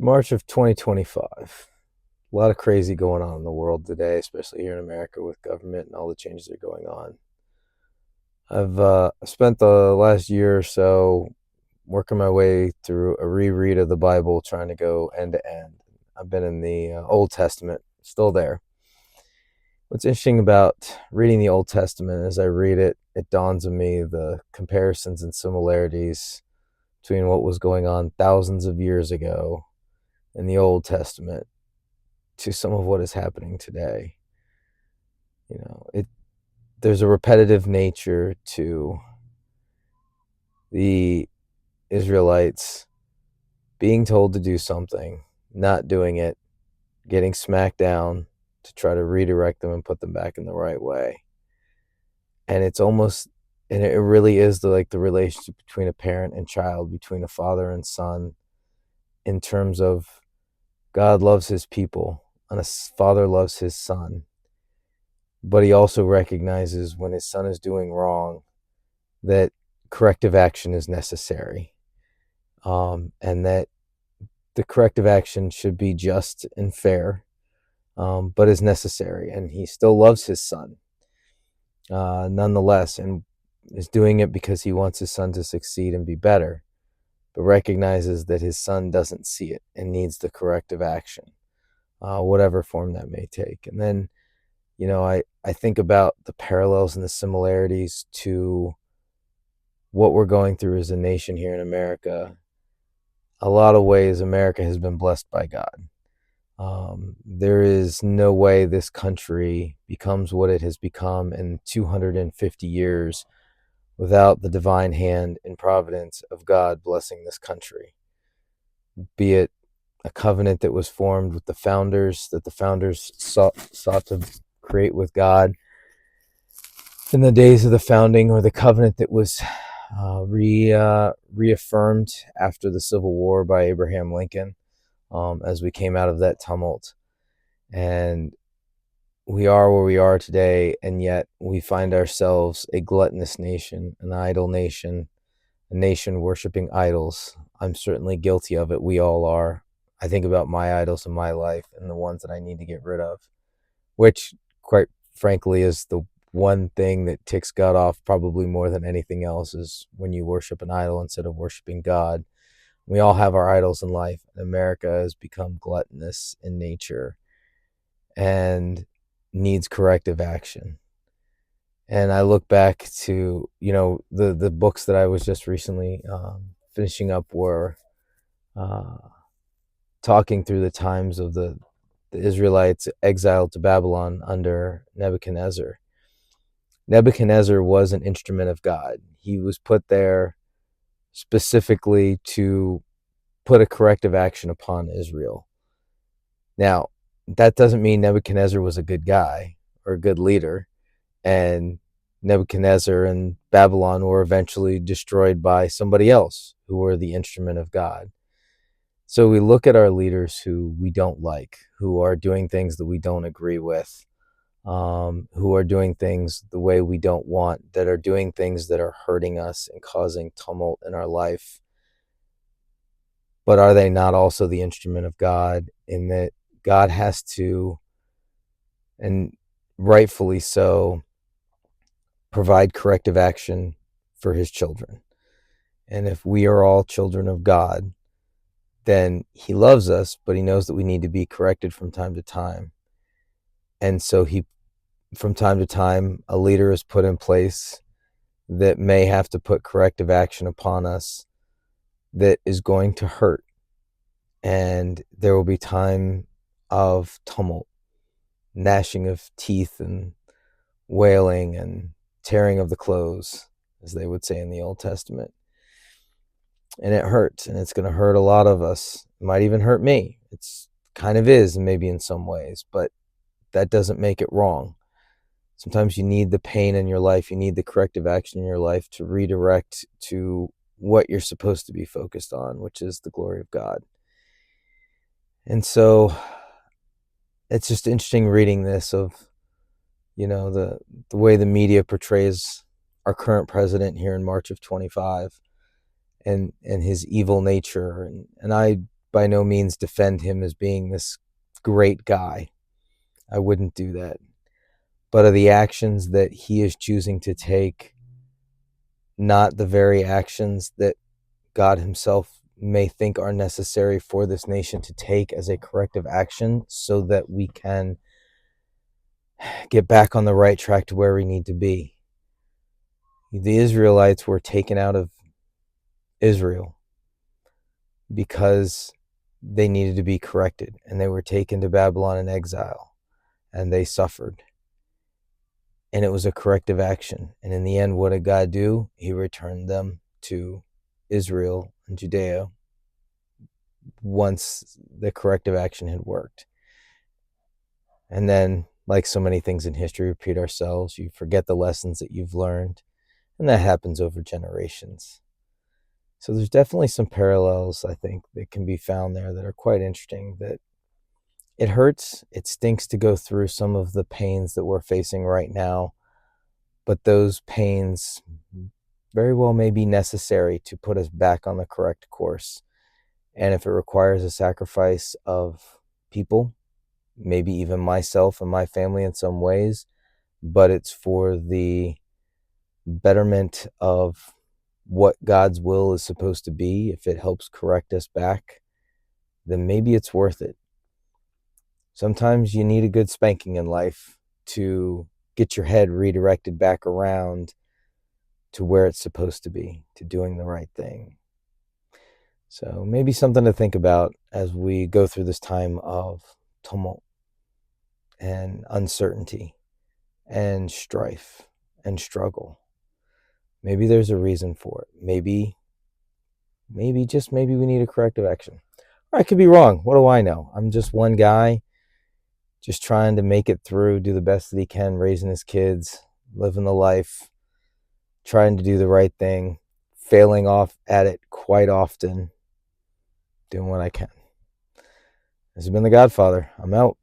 March of 2025. A lot of crazy going on in the world today, especially here in America with government and all the changes that are going on. I've spent the last year or so working my way through a reread of the Bible, trying to go end to end. I've been in the Old Testament, still there. What's interesting about reading the Old Testament, as I read it, it dawns on me the comparisons and similarities between what was going on thousands of years ago in the Old Testament to some of what is happening today. There's a repetitive nature to the Israelites being told to do something, not doing it, getting smacked down to try to redirect them and put them back in the right way. And it's almost, and it really is the relationship between a parent and child, between a father and son, in terms of God loves his people and a father loves his son. But he also recognizes when his son is doing wrong that corrective action is necessary, and that the corrective action should be just and fair, but is necessary. And he still loves his son nonetheless, and is doing it because he wants his son to succeed and be better, but recognizes that his son doesn't see it and needs the corrective action, whatever form that may take. And then I think about the parallels and the similarities to what we're going through as a nation here in America. A lot of ways, America has been blessed by God. There is no way this country becomes what it has become in 250 years without the divine hand and providence of God blessing this country. Be it a covenant that was formed with the founders, that the founders sought to create with God in the days of the founding, or the covenant that was reaffirmed after the Civil War by Abraham Lincoln, as we came out of that tumult. And we are where we are today, and yet we find ourselves a gluttonous nation, an idol nation, a nation worshiping idols. I'm certainly guilty of it. We all are. I think about my idols in my life and the ones that I need to get rid of, which, quite frankly, is the one thing that ticks God off probably more than anything else, is when you worship an idol instead of worshiping God. We all have our idols in life. America has become gluttonous in nature and needs corrective action. And I look back to, the books that I was just recently finishing up were talking through the times of the Israelites exiled to Babylon under Nebuchadnezzar. Nebuchadnezzar was an instrument of God. He was put there specifically to put a corrective action upon Israel. Now, that doesn't mean Nebuchadnezzar was a good guy or a good leader, and Nebuchadnezzar and Babylon were eventually destroyed by somebody else who were the instrument of God. So we look at our leaders who we don't like, who are doing things that we don't agree with, who are doing things the way we don't want, that are doing things that are hurting us and causing tumult in our life. But are they not also the instrument of God, in that God has to, and rightfully so, provide corrective action for his children? And if we are all children of God, then he loves us, but he knows that we need to be corrected from time to time. And so from time to time, a leader is put in place that may have to put corrective action upon us that is going to hurt. And there will be time of tumult, gnashing of teeth and wailing and tearing of the clothes, as they would say in the Old Testament. And it hurts, and it's going to hurt a lot of us. It might even hurt me. It's kind of is, maybe in some ways, but that doesn't make it wrong. Sometimes you need the pain in your life, you need the corrective action in your life to redirect to what you're supposed to be focused on, which is the glory of God. And so it's just interesting reading this, of the way the media portrays our current president here in March of 25, and his evil nature. And I by no means defend him as being this great guy. I wouldn't do that. But are the actions that he is choosing to take not the very actions that God himself may think are necessary for this nation to take as a corrective action so that we can get back on the right track to where we need to be? The Israelites were taken out of Israel because they needed to be corrected, and they were taken to Babylon in exile, and they suffered. And it was a corrective action. And in the end, what did God do? He returned them to Israel and Judea once the corrective action had worked. And then, like so many things in history, repeat ourselves. You forget the lessons that you've learned, and that happens over generations. So there's definitely some parallels, I think, that can be found there that are quite interesting. That it hurts, it stinks to go through some of the pains that we're facing right now, but those pains very well may be necessary to put us back on the correct course. And if it requires a sacrifice of people, maybe even myself and my family in some ways, but it's for the betterment of what God's will is supposed to be, if it helps correct us back, then maybe it's worth it. Sometimes you need a good spanking in life to get your head redirected back around to where it's supposed to be, to doing the right thing. So maybe something to think about as we go through this time of tumult and uncertainty and strife and struggle. Maybe there's a reason for it. Maybe just maybe we need a corrective action. Or I could be wrong. What do I know? I'm just one guy just trying to make it through, do the best that he can, raising his kids, living the life, trying to do the right thing, failing off at it quite often, doing what I can. This has been The Godfather. I'm out.